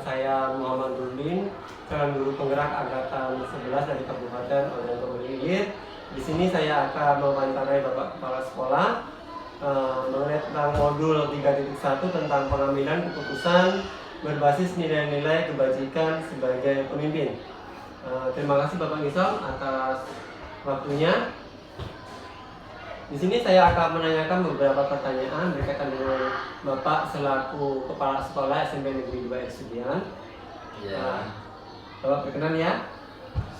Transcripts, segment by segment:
saya Muhammad Nurdin, calon guru penggerak angkatan 11 dari Kabupaten Ogan Komering Ilir. Di sini saya akan mewawancarai Bapak Kepala Sekolah mengenai tentang modul 3.1 tentang pengambilan keputusan berbasis nilai-nilai kebajikan sebagai pemimpin. Terima kasih Bapak Ngisal atas waktunya. Di sini saya akan menanyakan beberapa pertanyaan berkaitan dengan Bapak selaku Kepala Sekolah SMP Negeri 2 Esudian. Ya. Bapak berkenan ya?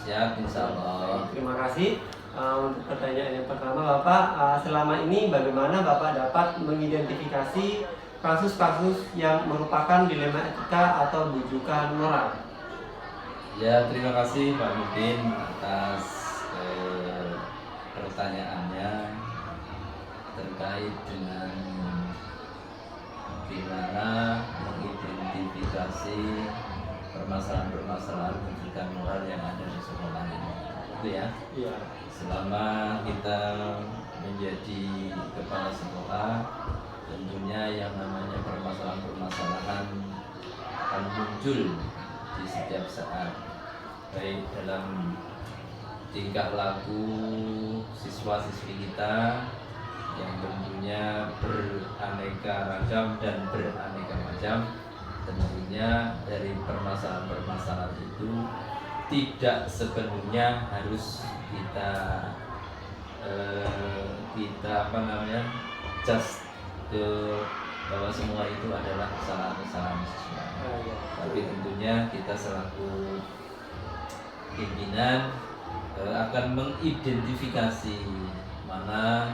Siap, insya Allah. Terima kasih. Untuk pertanyaan yang pertama, Bapak, selama ini bagaimana Bapak dapat mengidentifikasi kasus-kasus yang merupakan dilema etika atau bujukan moral? Ya, terima kasih Pak Nurdin atas pertanyaannya terkait dengan bagaimana mengidentifikasi permasalahan-permasalahan bujukan moral yang ada di sekolah ini. Itu ya. Iya. Selama kita menjadi kepala sekolah, tentunya yang namanya permasalahan-permasalahan akan muncul di setiap saat, baik dalam tingkah laku siswa-siswi kita yang tentunya beraneka ragam dan beraneka macam. Tentunya dari permasalahan-permasalahan itu tidak sepenuhnya harus kita just bahwa semua itu adalah kesalahan-kesalahan siswa. Tapi tentunya kita selaku pimpinan akan mengidentifikasi mana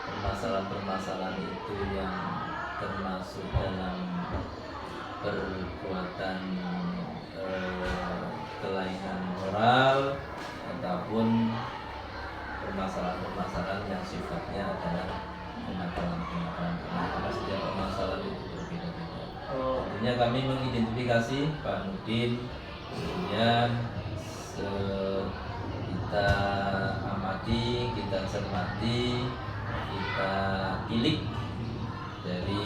permasalahan-permasalahan itu yang termasuk dalam perbuatan kelainan moral ataupun permasalahan-permasalahan yang sifatnya adalah kenakalan-kenakalan, karena setiap permasalahan itu berbeda-beda. Tentunya kami mengidentifikasi Pak Nurdin, kemudian kita amati, kita cermati, kita tilik dari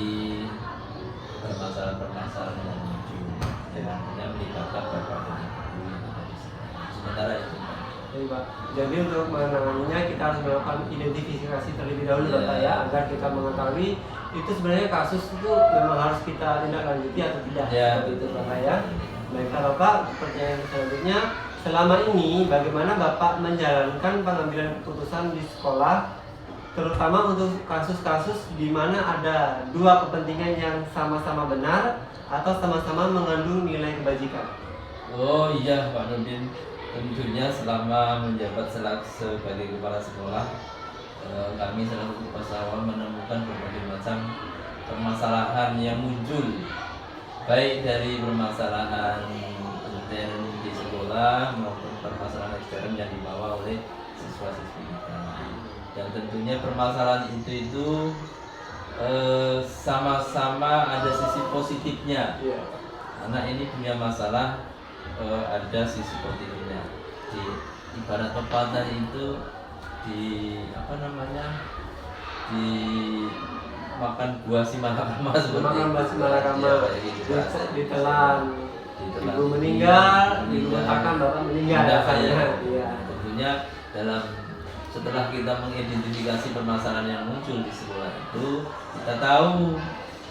permasalahan-permasalahan yang muncul, dan tentunya melibatkan Bapak dan Ibu yang ada di sini. Sementara itu, Jadi, Pak, jadi untuk menanganinya kita harus melakukan identifikasi terlebih dahulu, Bapak ya, agar kita mengetahui itu sebenarnya kasus itu memang harus kita tindak lanjuti atau tidak. Seperti itu, Bapak ya. Baiklah Bapak, pertanyaan selanjutnya, selama ini bagaimana Bapak menjalankan pengambilan keputusan di sekolah, terutama untuk kasus-kasus di mana ada dua kepentingan yang sama-sama benar atau sama-sama mengandung nilai kebajikan? Oh iya Pak Nurdin, tentunya selama menjabat sebagai kepala sekolah, kami selalu berusaha menemukan berbagai macam permasalahan yang muncul, baik dari permasalahan intern di sekolah maupun permasalahan ekstern yang dibawa oleh siswa-siswi kita. Dan tentunya permasalahan itu sama-sama ada sisi positifnya. Karena ini punya masalah, ada sisi positifnya. Di ibarat pepatah itu di makan buah si malakama, seperti ditelan ibu meninggal, ibu akan bapak meninggal. Tentunya setelah kita mengidentifikasi permasalahan yang muncul di sekolah itu, kita tahu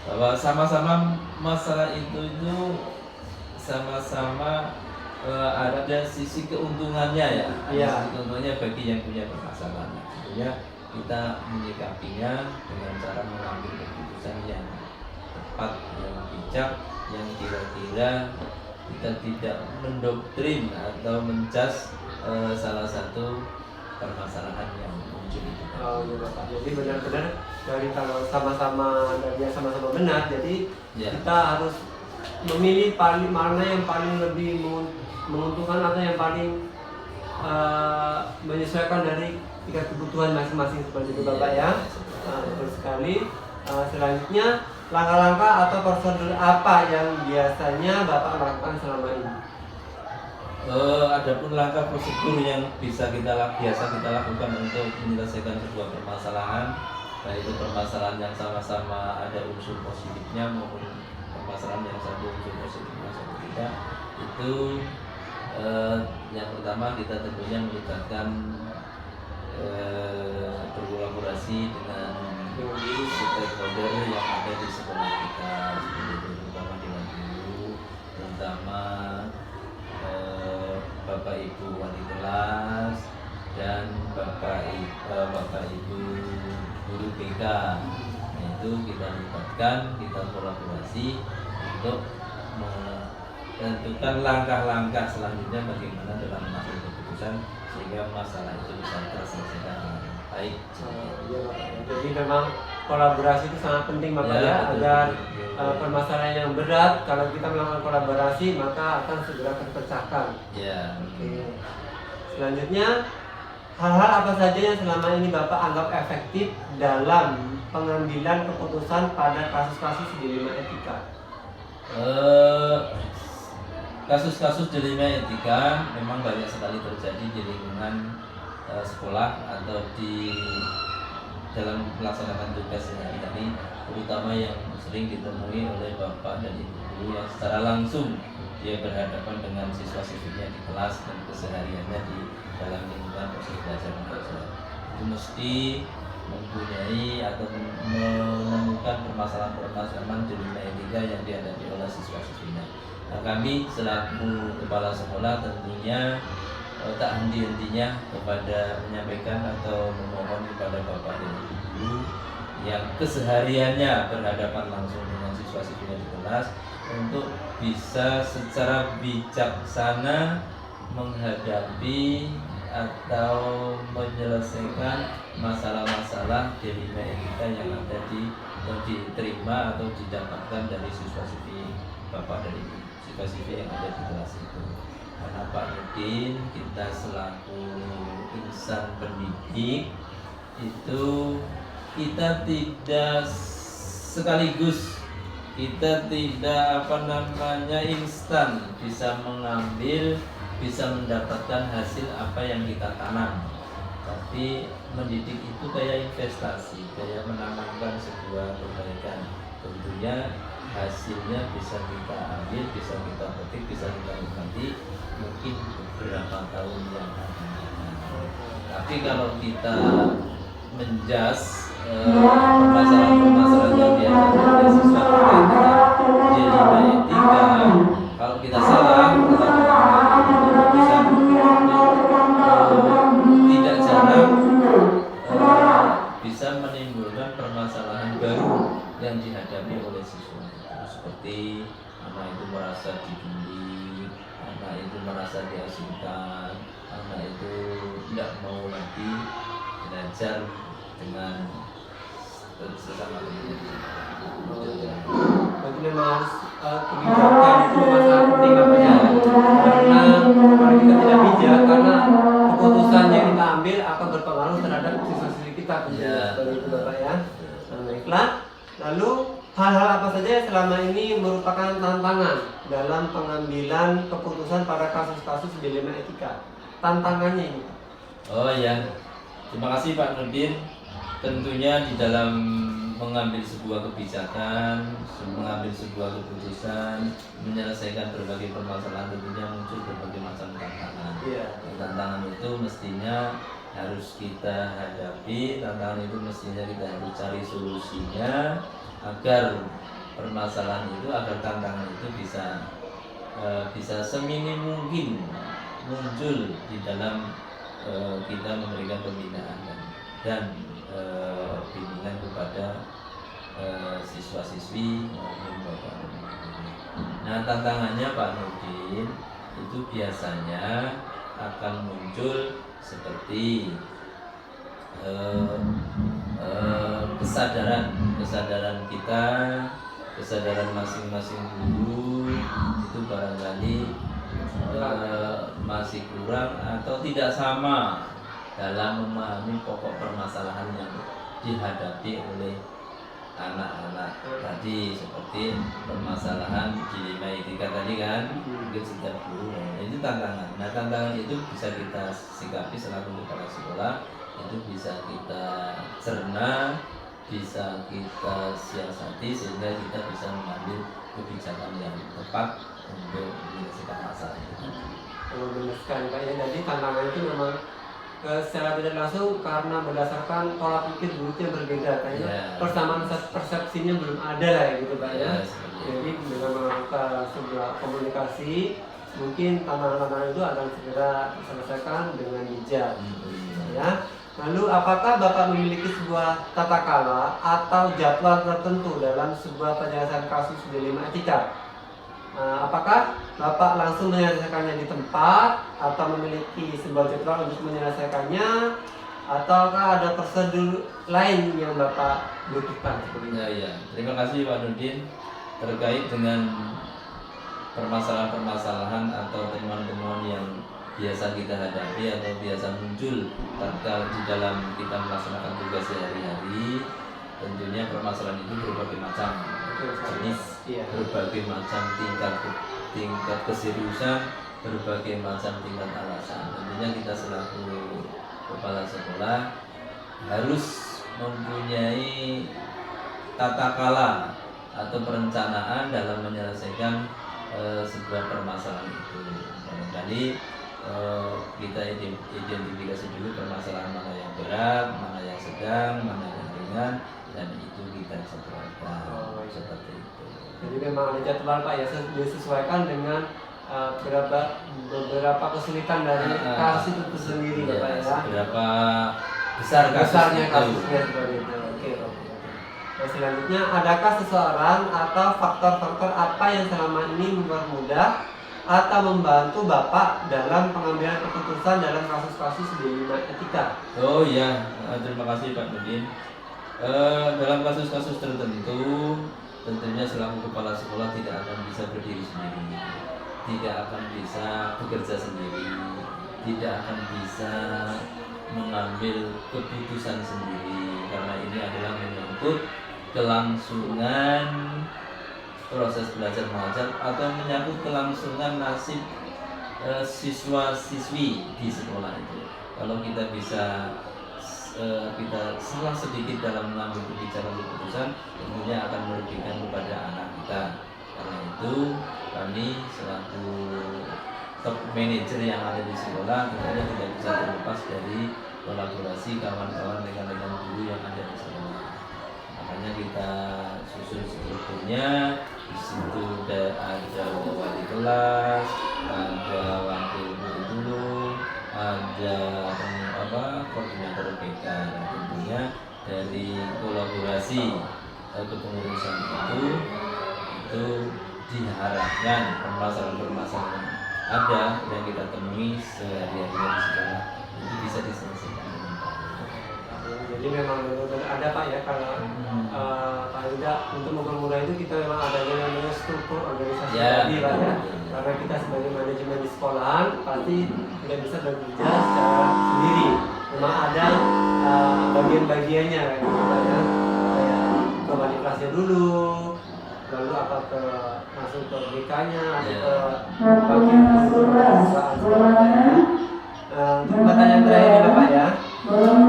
bahwa sama-sama masalah itu sama-sama ada sisi keuntungannya ya. Sisi keuntungannya bagi yang punya permasalahan. Tentunya kita menyikapinya dengan cara mengambil keputusan yang tepat, yang bijak, yang kira-kira kita tidak mendoktrin atau menjudge salah satu permasalahan yang muncul itu. Oh iya Bapak. Jadi benar-benar dari kalau sama-sama benar, jadi kita harus memilih mana yang paling lebih menguntungkan atau yang paling menyesuaikan dari tingkat kebutuhan masing-masing, seperti itu Bapak ya. Betul sekali. Selanjutnya, langkah-langkah atau prosedur apa yang biasanya Bapak lakukan selama ini? Adapun langkah prosedur yang biasa kita lakukan untuk menyelesaikan sebuah permasalahan, baik itu permasalahan yang sama-sama ada unsur positifnya maupun permasalahan yang satu unsur positifnya satu tidak. etika itu yang pertama kita tentunya melibatkan berkolaborasi dengan stakeholder yang ada di sekolah kita, seperti itu, terutama dengan guru, terutama bapak ibu wali kelas dan bapak ibu guru BK. Nah, itu kita libatkan, kita kolaborasi untuk menentukan langkah-langkah selanjutnya bagaimana dalam mengambil keputusan sehingga masalah itu bisa terselesaikan dengan baik. Iya, Bapak. Jadi memang kolaborasi itu sangat penting, Bapak, Ya, ya, betul, agar betul. permasalahan yang berat kalau kita melakukan kolaborasi maka akan segera terpecahkan. Ya. Oke. Selanjutnya, hal-hal apa saja yang selama ini Bapak anggap efektif dalam pengambilan keputusan pada kasus-kasus dilema etika? Kasus-kasus dilema etika memang banyak sekali terjadi di lingkungan sekolah atau di dalam melaksanakan tugas sehari-hari, terutama yang sering ditemui oleh bapak dan ibu guru yang secara langsung dia berhadapan dengan siswa-siswinya di kelas dan kesehariannya di dalam lingkungan proses belajar mengajar. Itu mesti mempunyai atau menemukan permasalahan-permasalahan dilema etika yang dihadapi oleh siswa-siswinya. Nah, kami selaku kepala sekolah tentunya tak henti-hentinya kepada menyampaikan atau memohon kepada bapak dan ibu guru yang kesehariannya berhadapan langsung dengan siswa-siswinya di kelas untuk bisa secara bijaksana menghadapi atau menyelesaikan masalah-masalah dilema etika yang ada yang diterima atau didapatkan dari siswa-siswi bapak dari siswa-siswi yang ada di kelas itu. Karena Pak Nurdin, kita selaku insan pendidik itu kita tidak sekaligus, kita tidak instan bisa mengambil, bisa mendapatkan hasil apa yang kita tanam. Tapi mendidik itu kayak investasi, kayak menanamkan sebuah kebaikan. Tentunya hasilnya bisa kita ambil, bisa kita petik, bisa kita nikmati mungkin beberapa tahun yang akan datang. Tapi kalau kita menjas permasalahan-permasalahan yang dihadapi oleh siswa terkait dengan dilema etika, kalau kita salah atau keputusan tidak jarang bisa menimbulkan permasalahan baru yang dihadapi oleh siswa. Seperti anak itu merasa dibully, anak itu merasa diasingkan, anak itu tidak mau lagi belajar dengan sesama temannya. Berarti memang harus kebijakan itu masalah penting, Bapak, ya. Karena kalau kita tidak bijak, karena keputusan yang kita ambil akan berpengaruh terhadap siswa-siswi kita. Ya, Seperti itu, Bapak, ya. Nah, baiklah. Lalu hal-hal apa saja yang selama ini merupakan tantangan dalam pengambilan keputusan pada kasus-kasus dilema etika? Tantangannya ini. Oh ya, terima kasih Pak Nurdin. Tentunya di dalam mengambil sebuah kebijakan, mengambil sebuah keputusan, menyelesaikan berbagai permasalahan tentunya muncul berbagai macam tantangan. Iya. Tantangan itu mestinya harus kita hadapi, tantangan itu mestinya kita harus cari solusinya agar permasalahan itu, agar tantangan itu bisa seminim mungkin muncul di dalam kita memberikan pembinaan dan bimbingan kepada siswa-siswi maupun bapak. Nah, tantangannya Pak Nurdin itu biasanya akan muncul seperti kesadaran kita, kesadaran masing-masing guru itu barangkali masih kurang atau tidak sama dalam memahami pokok permasalahan yang dihadapi oleh anak-anak tadi, seperti permasalahan dilema etika tadi kan, mungkin setiap guru. Nah, itu tantangan. Nah, tantangan itu bisa kita sikapi selaku kepala sekolah, itu bisa kita cerna, bisa kita siasati sehingga kita bisa mengambil kebijakan yang tepat untuk menyelesaikan masalah itu. Benar sekali Pak ya. Jadi tantangan itu memang secara tidak langsung karena berdasarkan pola pikir dulu yang berbeda, kayaknya persamaan persepsinya belum ada lah ya gitu Pak ya. Jadi dengan melakukan sebuah komunikasi mungkin tantangan-tantangan itu akan segera diselesaikan dengan bijak ya. Lalu apakah Bapak memiliki sebuah tata cara atau jadwal tertentu dalam sebuah penyelesaian kasus D5 etika? Apakah Bapak langsung menyelesaikannya di tempat atau memiliki sebuah jadwal untuk menyelesaikannya, ataukah ada prosedur lain yang Bapak butuhkan seperti itu? Ya. Terima kasih Pak Nurdin. Terkait dengan permasalahan-permasalahan atau temuan-temuan yang biasa kita hadapi atau biasa muncul tatkala di dalam kita melaksanakan tugas sehari-hari, tentunya permasalahan itu berbagai macam jenis, berbagai macam tingkat keseriusan, berbagai macam tingkat alasan. Tentunya kita selaku kepala sekolah harus mempunyai tata kelola atau perencanaan dalam menyelesaikan sebuah permasalahan itu. Barangkali kita identifikasi dulu permasalahan mana yang berat, mana yang sedang, mana yang ringan, dan itu kita sesuaikan seperti itu. Jadi memang ada jadwal Pak ya, disesuaikan dengan beberapa kesulitan dari kasus itu sendiri ya, Pak ya. Berapa besarnya kasusnya seperti itu. Oke. Nah, selanjutnya, adakah seseorang atau faktor-faktor apa yang selama ini mempermudah atau membantu Bapak dalam pengambilan keputusan dalam kasus-kasus D5 etika? Oh iya, terima kasih Pak Nurdin. Dalam kasus-kasus tertentu, tentunya selaku kepala sekolah tidak akan bisa berdiri sendiri, tidak akan bisa bekerja sendiri, tidak akan bisa mengambil keputusan sendiri, karena ini adalah menyangkut kelangsungan proses belajar mengajar atau menyangkut kelangsungan nasib siswa-siswi di sekolah itu. Kalau kita bisa kita salah sedikit dalam mengambil keputusan, tentunya akan merugikan kepada anak kita. Karena itu kami selaku top manager yang ada di sekolah tentunya tidak bisa terlepas dari kolaborasi kawan-kawan rekan-rekan guru yang ada di sekolah. Makanya kita susun strukturnya. Di situ ada wali kelas, ada wakil guru, ada koordinator PK. Dan tentunya dari kolaborasi kepengurusan itu diharapkan permasalahan-permasalahan ada yang kita temui sehari-hari di sekolah itu bisa diselesaikan dengan baik. Jadi memang benar-benar ada Pak ya, kalau paling tidak untuk mempermudah itu kita memang ada yang namanya struktur organisasi tadi Pak ya. Karena kita sebagai manajemen di sekolahan pasti tidak bisa bekerja secara sendiri. Memang ada bagian-bagiannya kayak gitu Pak ya. Kayak ke wali kelasnya dulu, lalu masuk ke BK-nya, ke bagian perusahaan sekolahnya. Untuk pertanyaan terakhir ini Bapak ya,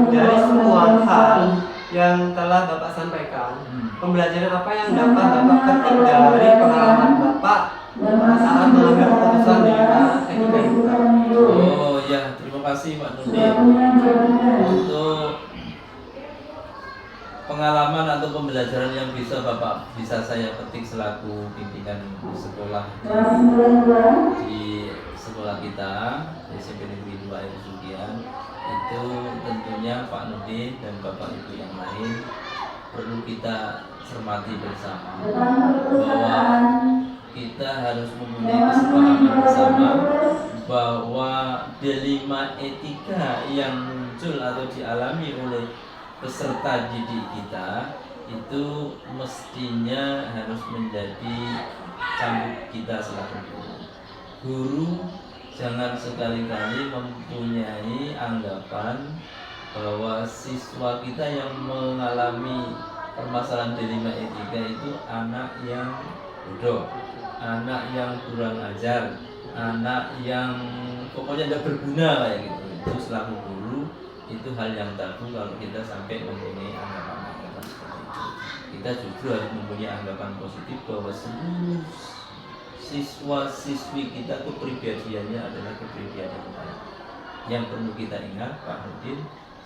dari semua hal yang telah Bapak sampaikan, pembelajaran apa yang dapat Bapak petik dari pengalaman Bapak saat mengambil keputusan di etika itu? Oh ya, terima kasih Pak Nurdin. Untuk pengalaman atau pembelajaran yang bisa saya petik selaku pimpinan sekolah di sekolah kita SMP Negeri 2 Air Sugian, itu tentunya Pak Nurdin dan Bapak Ibu yang lain perlu kita cermati bersama bahwa kita harus mempunyai kesepakatan bersama bahwa D5 etika yang muncul atau dialami oleh peserta didik kita itu mestinya harus menjadi cambuk kita selaku guru. Guru jangan sekali-kali mempunyai anggapan bahwa siswa kita yang mengalami permasalahan D5 etika itu anak yang bodoh, anak yang kurang ajar, anak yang pokoknya tidak berguna kayak gitu. Itu selaku guru itu hal yang tabu kalau kita sampai mempunyai anggapan seperti itu. Kita justru harus mempunyai anggapan positif bahwa siswa-siswi kita kepribadiannya adalah kepribadian yang baik. Yang perlu kita ingat Pak Nurdin,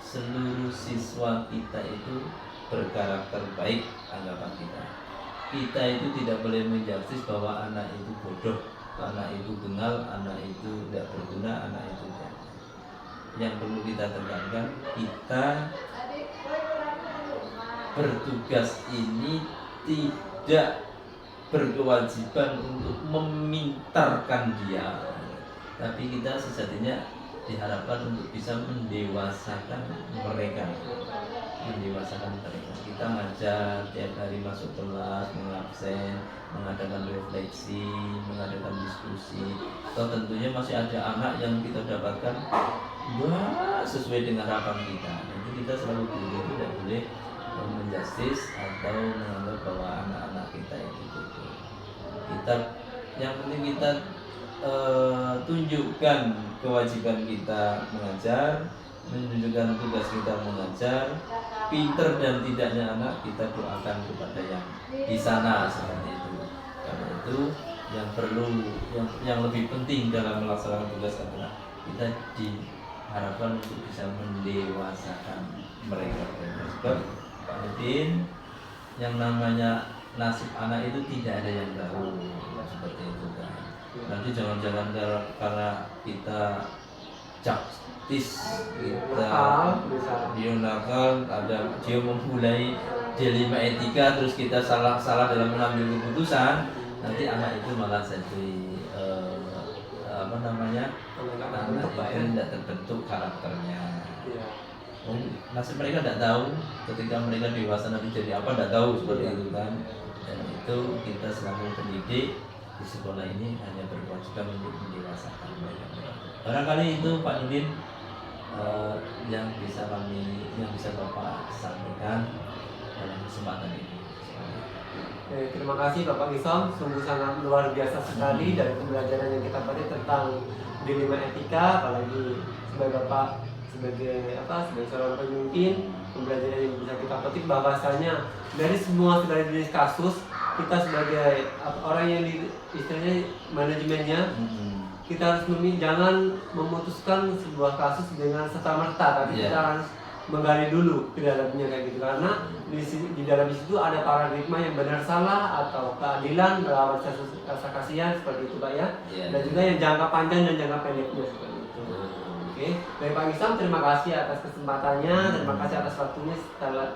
seluruh siswa kita itu berkarakter baik anggapan kita. Kita itu tidak boleh menjudge bahwa anak itu bodoh, anak itu bengal, anak itu tidak berguna, anak itu tidak. Yang perlu kita tekankan, kita bertugas ini tidak berkewajiban untuk memintarkan dia, tapi kita sejatinya diharapkan untuk bisa mendewasakan mereka. Kita ngajar tiap hari masuk kelas, mengabsen, mengadakan refleksi, mengadakan diskusi. Atau tentunya masih ada anak yang kita dapatkan sesuai dengan harapan kita. Jadi kita selalu guru itu tidak boleh menjustis atau menganggap bahwa anak-anak kita itu bodoh. Yang penting kita tunjukkan kewajiban kita mengajar, menunjukkan tugas kita mengajar, pinter dan tidaknya anak kita doakan kepada yang di sana seperti itu. Karena itu yang perlu, yang lebih penting dalam melaksanakan tugas adalah kita diharapkan untuk bisa mendewasakan mereka. Sebab Pak Nurdin, yang namanya nasib anak itu tidak ada yang tahu, seperti itu kan. Nanti jangan-jangan karena kita jaktis, kita dia nakal, dia memulai D5 etika, terus kita salah dalam mengambil keputusan, nanti anak itu malah jadi anak itu tidak terbentuk karakternya. Nasib mereka tidak tahu, ketika mereka dewasa nanti jadi apa tidak tahu, seperti itu kan. Dan itu kita selalu pendidik di sekolah ini hanya berkewajiban untuk mendewasakan mereka. Barangkali itu Pak Nurdin yang bisa Bapak sampaikan dalam kesempatan ini. Terima kasih Bapak Gisom, sungguh sangat luar biasa sekali dari pembelajaran yang kita beri tentang D5 etika, apalagi sebagai Bapak sebagai seorang pemimpin, pembelajaran yang bisa kita petik bahwasanya dari semua jenis kasus, kita sebagai orang yang istilahnya manajemennya, kita harus jangan memutuskan sebuah kasus dengan serta-merta, tapi kita harus menggali dulu di dalamnya kayak gitu, karena di dalam situ ada paradigma yang benar salah atau keadilan, melawan rasa kasihan, seperti itu Pak ya. Dan juga yang jangka panjang dan jangka pendeknya seperti itu. Oke, dari Pak Gisom, terima kasih atas kesempatannya, terima kasih atas waktunya setelah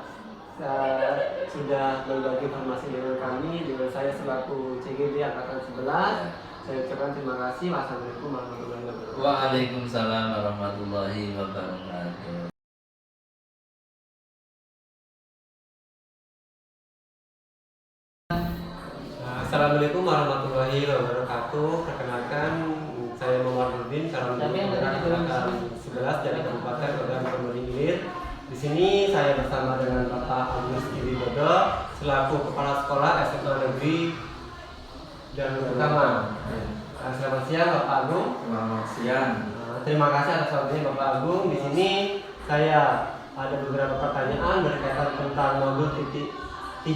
sudah berbagi informasi dengan kami, dengan saya selaku CGD Angkatan 11. Saya ucapkan terima kasih. Wassalamualaikum warahmatullahi wabarakatuh. Waalaikumsalam warahmatullahi wabarakatuh. Assalamualaikum warahmatullahi wabarakatuh. Perkenalkan, saya Muhammad Nurdin, Karangturi Angkatan 11 dari Kabupaten Ogan Komering Ilir. Di sini saya bersama dengan Bapak Agus Wibodo selaku Kepala Sekolah SMA Negeri Darul Utama. Selamat siang Bapak Agung. Selamat siang. Terima kasih atas waktunya Bapak Agung. Di sini saya ada beberapa pertanyaan berkaitan tentang modul 3.1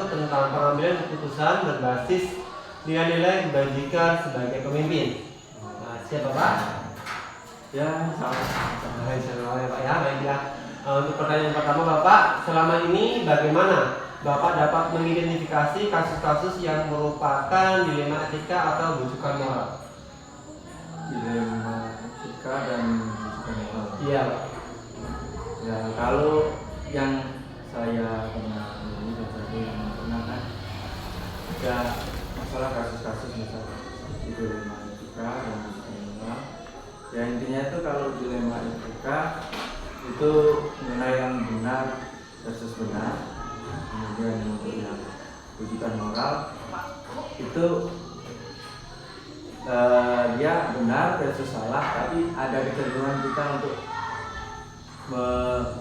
tentang pengambilan keputusan berbasis nilai-nilai kebajikan sebagai pemimpin. Siap Bapak? Ya, sama-sama ya Pak ya. Baiklah. Untuk pertanyaan pertama Bapak, selama ini bagaimana Bapak dapat mengidentifikasi kasus-kasus yang merupakan dilema etika atau bujukan moral? Dilema etika dan bujukan moral. Iya Pak. Ya, kalau yang saya pernah kan ada masalah kasus-kasus misalnya dilema etika dan bujukan moral. Ya intinya itu kalau dilema etika itu mengenai yang benar versus benar, kemudian untuk yang bujukan moral itu dia benar versus salah, tapi ada kecenderungan kita untuk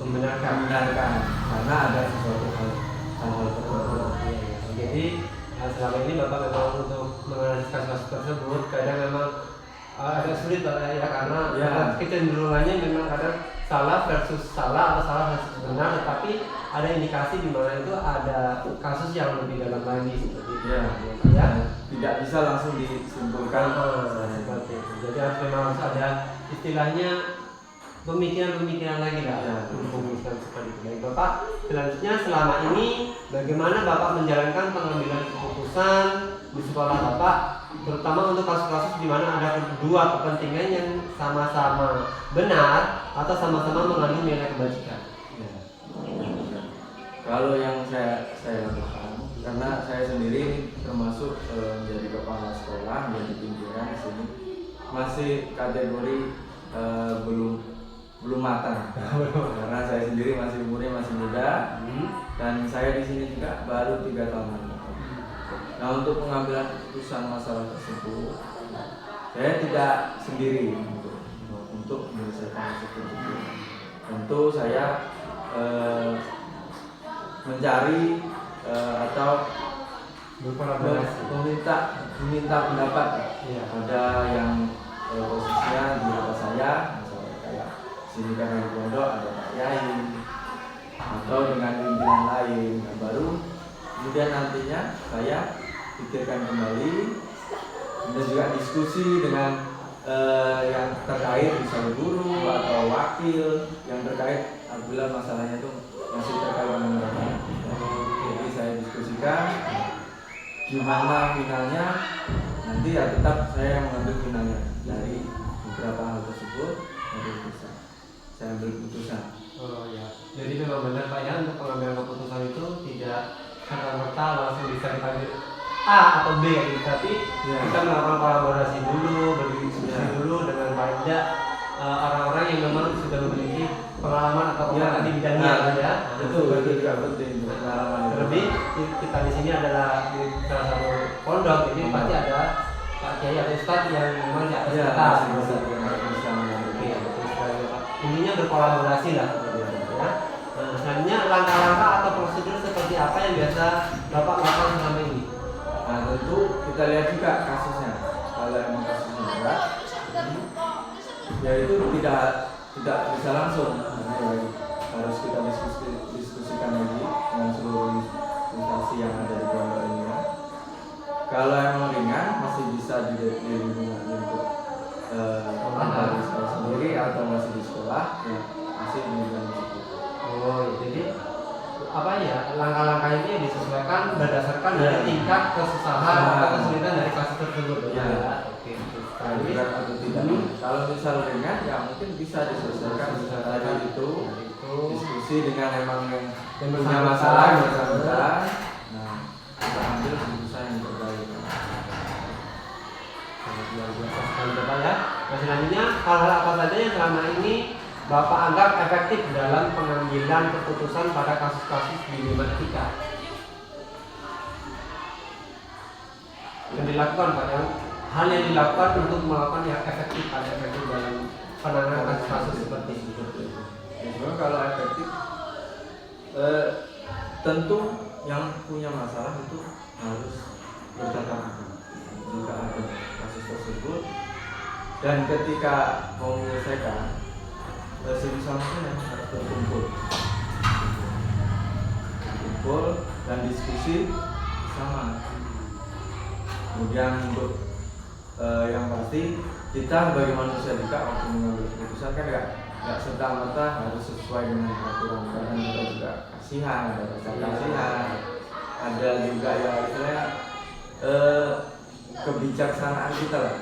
membenarkan karena ada sesuatu hal tertentu. Jadi selama ini Bapak memang untuk menganalisis kasus tersebut kadang memang agak sulit Pak ya, karena kecenderungannya memang kadang salah versus salah atau salah versus benar, tetapi ada indikasi di mana itu ada kasus yang lebih dalam lagi seperti itu. Ya. Ya. Di tidak bisa langsung disimpulkan. Seperti itu. Jadi memang harus ada istilahnya pemikiran-pemikiran lagi lah Ya, untuk memutuskan seperti itu. Baik Bapak, selanjutnya selama ini bagaimana Bapak menjalankan pengambilan keputusan di sekolah Bapak, terutama untuk kasus-kasus di mana ada kedua kepentingan yang sama-sama benar atau sama-sama mengandung nilai kebajikan. Ya. Kalau yang saya lakukan, karena saya sendiri termasuk menjadi kepala sekolah, menjadi pimpinan di sini, masih kategori belum matang. Karena saya sendiri masih umurnya masih muda dan saya di sini juga baru 3 tahun. Nah, untuk pengambilan keputusan masalah tersebut, saya tidak sendiri untuk menyelesaikan tersebut. Tentu saya mencari atau Berkolaborasi. meminta pendapat. Iya. Ada yang posisinya di atas saya, misalnya kayak sini kan di pondok ada Pak Yai atau dengan pimpinan lain. Nah, baru kemudian nantinya saya pikirkan kembali dan juga diskusi dengan yang terkait, misalnya guru atau wakil yang terkait apabila masalahnya itu masih terkait dengan mereka. Jadi saya diskusikan gimana finalnya, nanti ya tetap saya yang mengambil finalnya dari beberapa hal tersebut, baru bisa saya ambil keputusan. Oh ya, jadi memang benar Pak ya, untuk pengambilan keputusan itu tidak serta-merta langsung bisa dipanggil A atau B gitu, tapi Ya. kita melakukan kolaborasi dulu, berdiskusi Ya. dulu dengan banyak orang-orang yang memang sudah memiliki pengalaman atau kekuatan di bidangnya Nah, gitu ya. betul, itu juga penting pengalaman itu. Terlebih kita di sini adalah di salah satu pondok, jadi pasti ada Pak Kiai atau Ustadz yang memang di atas Ya, kita. bisa Oke, mengambil. betul sekali, Pak. Intinya berkolaborasi lah seperti itu ya. Nah, selanjutnya langkah-langkah atau prosedur seperti apa yang biasa Bapak lakukan selama ini? Nah, tentu kita lihat juga kasusnya. Kalau emang kasusnya berat, ya itu tidak bisa langsung, karena ya harus kita diskusikan lagi dengan seluruh instansi yang ada di pondok ini ya. Kalau emang ringan masih bisa di lingkungan lingkup dari sekolah sendiri atau masih di sekolah, ya masih di lingkungan situ. Oh, jadi apa ya, langkah-langkah ini disesuaikan berdasarkan dari tingkat kesusahan atau kesulitan dari kasus tersebut. Ya. Oke, betul Kalau sekali. berat atau tidak. Kalau misal ringan, ya mungkin bisa diselesaikan tadi itu. Diskusi dengan emang yang Yang punya bersangkutan. masalah yang bersangkutan. Nah, kita ambil keputusan yang terbaik. Sangat luar biasa sekali Bapak ya. Nah, selanjutnya hal-hal apa saja yang selama ini Bapak anggap efektif dalam pengambilan keputusan pada kasus-kasus di matematika yang dilakukan Pak, yang hal yang dilakukan untuk melakukan yang efektif dalam penanganan kasus-kasus seperti itu. Ya, sebenarnya kalau efektif, tentu yang punya masalah itu harus bertatap muka jika ada kasus tersebut, dan ketika mau menyelesaikan sebisa mungkin yang harus berkumpul dan diskusi sama. Kemudian untuk yang pasti kita sebagai manusia juga waktu mengambil keputusan kan nggak serta merta harus sesuai dengan peraturan, karena kita juga kasihan, ada rasa kasihan, ada juga ya istilahnya kebijaksanaan kita lah.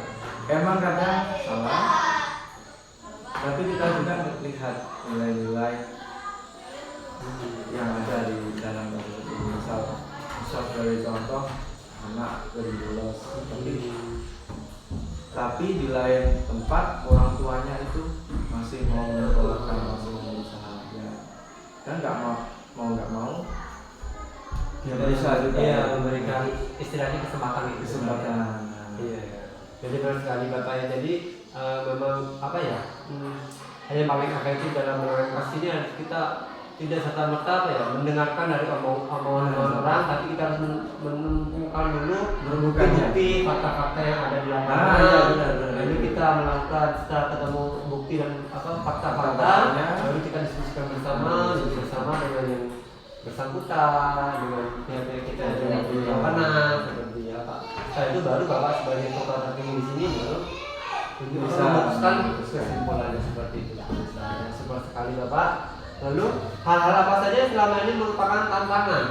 Emang kadang salah, tapi kita juga melihat nilai-nilai yang ada di dalam kasus ini. Misal sebagai contoh, anak berbolos, tapi di lain tempat orang tuanya itu masih mau menyekolahkan, masih mau berusaha ya, kan nggak mau dia berusaha juga Iya, memberikan istilahnya kesempatan itu. kesempatan. Iya. Jadi benar sekali Bapak ya. Jadi memang apa ya? Hanya paling efektif dalam menangani kasus ini kita tidak serta merta apa ya, mendengarkan dari omongan orang, tapi kita harus menemukan dulu bukti fakta-fakta yang ada di lapangan. Iya, benar. Lalu kita melakukan setelah ketemu bukti dan fakta-fakta, Fakta-faktanya. lalu kita diskusikan bersama dengan yang bersangkutan, dengan pihak-pihak kita yang di lapangan seperti apa. setelah itu baru bapak sebagai ketua tertinggi di sini baru Bisa memutuskan memutuskan. kesimpulannya seperti itu. Misalnya seperti sekali bapak. Lalu hal-hal apa saja yang selama ini merupakan tantangan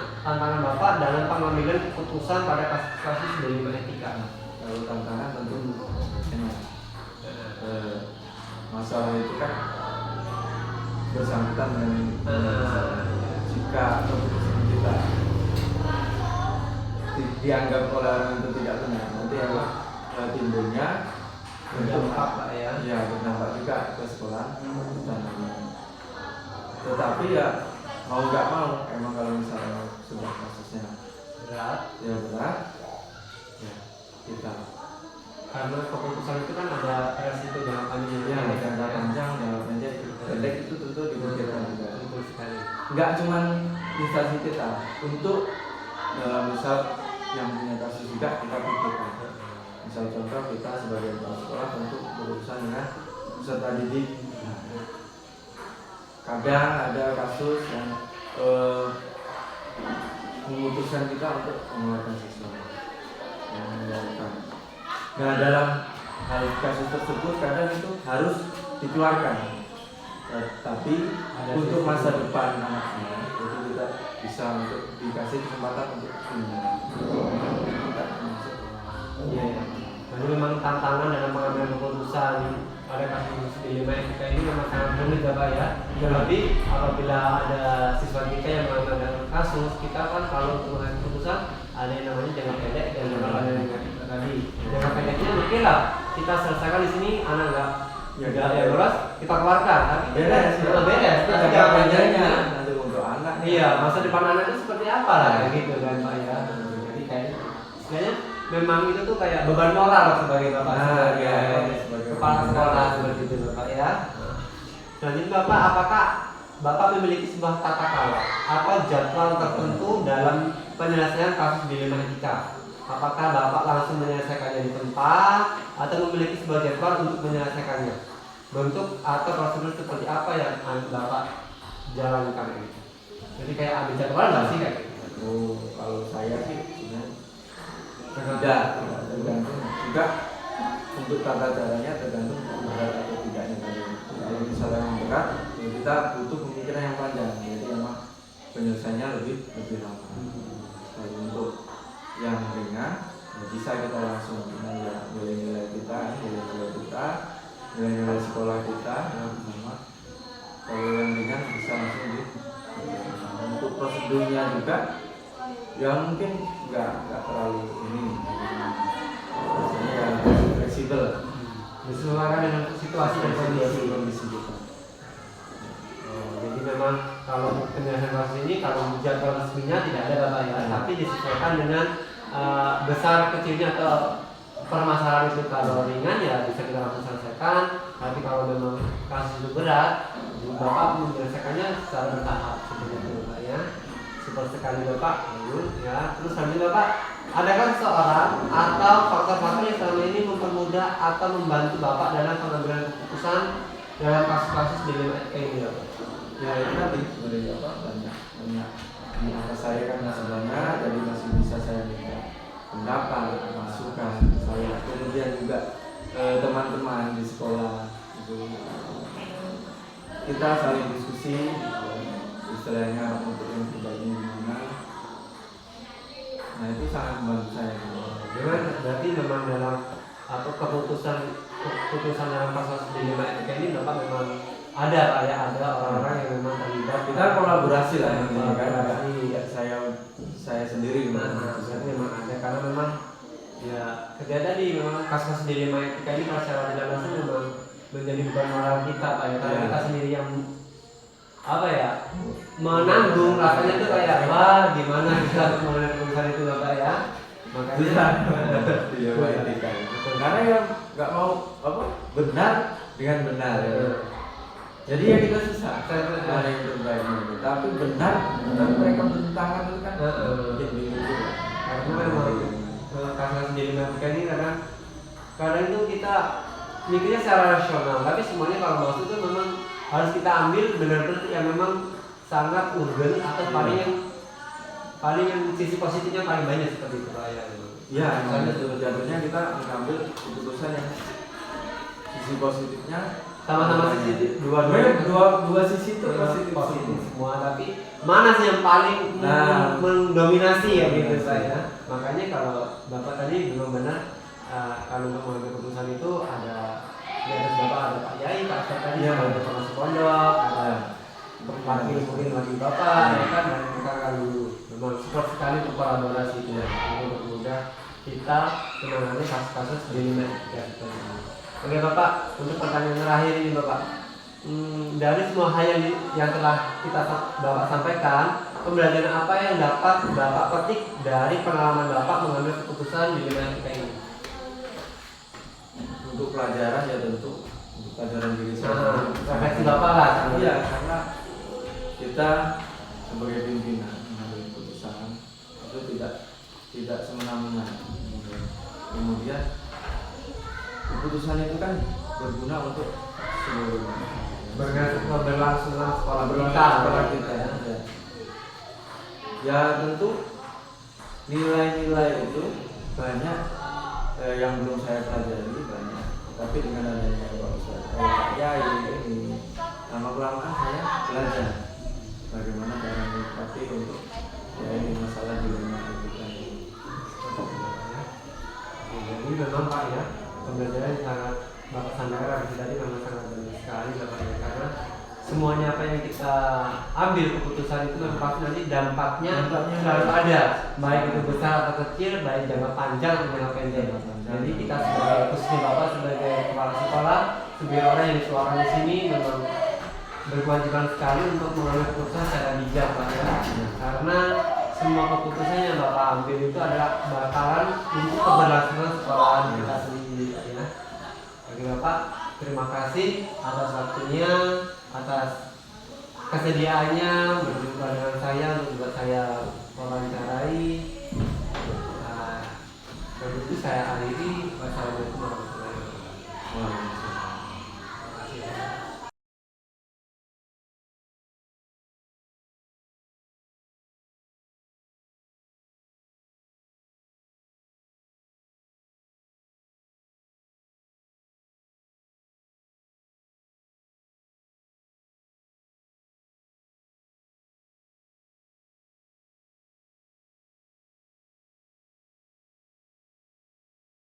bapak dalam pengambilan keputusan pada kasus-kasus dilema etika. Kalau tantangan tentu ini, masalah itu kan bersangkutan dengan jika keputusan kita dianggap oleh orang itu tidak benar, nanti apa timbulnya Berdampak pak ya. ya berdampak juga ke sekolah dan lain-lain. Tetapi ya mau nggak mau emang kalau misalnya sudah kasusnya Berat. ya berat ya kita Karena keputusan itu kan ada resiko jangka panjang. ya jangka panjang jangka pendek pendek itu tentu dipikirkan juga. Betul sekali. Nggak cuman instansi kita, untuk misal yang punya kasus juga kita pikirkan. Misal contoh kita sebagai kepala sekolah untuk berurusan dengan peserta didik. Kadang ada kasus yang memutuskan kita untuk mengeluarkan siswa yang mengeluarkan. Nah dalam hal kasus tersebut kadang itu harus dikeluarkan. Tapi Ada untuk sisi. masa depan anaknya itu kita bisa untuk dikasih kesempatan untuk kita masuk. Iya, ya. Jadi memang tantangan dalam pengambilan keputusan pada kasus dilema etika ini memang sangat rumit ya Pak ya. Tapi apabila ada siswa kita yang mengambil kasus, kita kan kalau untuk mengambil keputusan ada yang namanya jangka pendek dan jangka panjang yang tadi. Jangka pendeknya mungkin lah kita selesaikan di sini, anak nggak ya lolos, kita keluarkan. Tapi Beres, kita beres. Itu Tapi jangka jangka panjangnya panjangnya, nanti untuk anak. iya masa depan anak itu seperti apa lah kayak gitu kan Pak ya. Jadi kayak istilahnya memang itu tuh kayak beban moral sebagai bapak Nah, sebagai iya, sebagai kepala pemimpin. sekolah seperti itu bapak ya. Selanjutnya bapak, apakah bapak memiliki sebuah tata kelola atau jadwal tertentu dalam penyelesaian kasus dilema etika? Apakah bapak langsung menyelesaikannya di tempat atau memiliki sebuah jadwal untuk menyelesaikannya? Bentuk atau prosedur seperti apa yang bapak jalankan ini? Jadi kayak ambil jadwal nggak sih kayak gitu? Oh, kalau saya sih sebenarnya tidak tergantung juga untuk tata caranya tergantung berat atau tidaknya tadi. Kalau misalnya yang berat, ya kita butuh pemikiran yang panjang. Jadi memang penyelesaiannya lebih lama. Kalau untuk yang ringan, ya bisa kita langsung dengan ya, nilai-nilai kita, nilai-nilai sekolah kita yang sama. Kalau yang ringan bisa langsung di. Untuk prosedurnya juga ya mungkin nggak terlalu ini rasanya ya fleksibel Disesuaikan dengan situasi dan kondisi. kita. Jadi memang kalau penyelesaian kasus ini kalau jadwal resminya tidak ada bapak ya, tapi disesuaikan dengan besar kecilnya atau permasalahan itu. Kalau ringan ya bisa kita langsung selesaikan, tapi kalau memang kasus itu berat, bapak menyelesaikannya secara bertahap seperti itu bapak ya. Seperti sekali bapak, ya. Terus sambil bapak, adakah seorang atau faktor-faktor yang selama ini mempermudah atau membantu bapak dalam pengambilan keputusan dalam kasus-kasus dilema etika ini bapak? Ya itu tadi sebenarnya apa banyak di atas saya kan masih banyak, jadi masih bisa saya minta pendapat masukan saya, kemudian juga teman-teman di sekolah itu kita saling diskusi istilahnya untuk yang terbaiknya gimana. Nah itu sangat membantu saya. Memang berarti memang dalam atau keputusan dalam kasus dilema etika ini bapak memang ada pak ya, ada orang-orang yang memang terlibat. Kita kolaborasi lah ini kan, Kolaborasi. ya, saya sendiri Berarti memang ada karena memang ya kerja tadi memang kasus dilema etika ini secara tidak langsung memang menjadi beban moral kita pak ya, karena Ya. kita sendiri yang apa ya menanggung rasanya tuh kayak wah gimana kita untuk mengambil keputusan itu bapak ya. Makanya Iya, etika. Karena yang nggak mau apa benar dengan benar. Jadi ya kita susah mana yang terbaik itu. Tapi benar, tapi mereka bertentangan itu kan bikin bingung juga. karena memang kasus dilema etika ini kadang itu kita mikirnya secara rasional, tapi semuanya kalau masuk itu memang harus kita ambil benar-benar yang memang sangat urgen atau paling yang sisi positifnya paling banyak seperti itu pak ya. Ya, misalnya jatuhnya kita mengambil keputusan yang sisi positifnya Sama-sama sisi dua sisi itu positif positif semua, tapi mana sih yang paling mendominasi ya gitu saya. Makanya kalau Bapak tadi belum benar, kalau untuk mengambil keputusan itu ada di atas Bapak ada Pak Yai, Pak Ustadz tadi sebagai pengasuh pondok, ada wakil mungkin wakil Bapak, ya kan, dan kita akan dulu memang support sekali untuk kolaborasi itu ya, untuk mempermudah kita menangani kasus-kasus di lingkungan kita. Oke Bapak, untuk pertanyaan terakhir ini Bapak, dari semua hal yang telah Bapak sampaikan, pembelajaran apa yang dapat Bapak petik dari pengalaman Bapak mengambil keputusan di wilayah kita ini? Untuk pelajaran ya tentu untuk pelajaran diri saya. Refleksi Bapak lah. Iya, karena kita sebagai pimpinan mengambil keputusan itu tidak semena-mena. Kemudian keputusan itu kan berguna untuk seluruh berlangsung sekolah kita ya. Ya tentu nilai-nilai itu banyak yang belum saya pelajari banyak, tapi dengan adanya Pak Yai ini lama-kelamaan saya belajar bagaimana cara menyikapi untuk ya ini masalah di rumah kita ini. Jadi memang Pak ya, pembelajaran yang sangat Bapak sampaikan tadi memang sangat banyak sekali Bapak ya, karena semuanya apa yang kita ambil keputusan itu memang pasti nanti dampaknya selalu ada, baik itu besar atau kecil, baik jangka panjang atau jangka pendek. Jadi kita sebagai khususnya Bapak sebagai kepala sekolah, sebagai orang yang disuarakan di sini memang berkewajiban sekali untuk mengambil keputusan secara bijak Pak ya, karena semua keputusan yang Bapak ambil itu adalah bakalan untuk keberlangsungan sekolah kita sendiri Pak ya. Bagi Bapak, terima kasih atas waktunya, atas kesediaannya berjumpa dengan saya untuk buat saya wawancarai. Dan itu saya akhiri. Wassalamualaikum warahmatullahi wabarakatuh.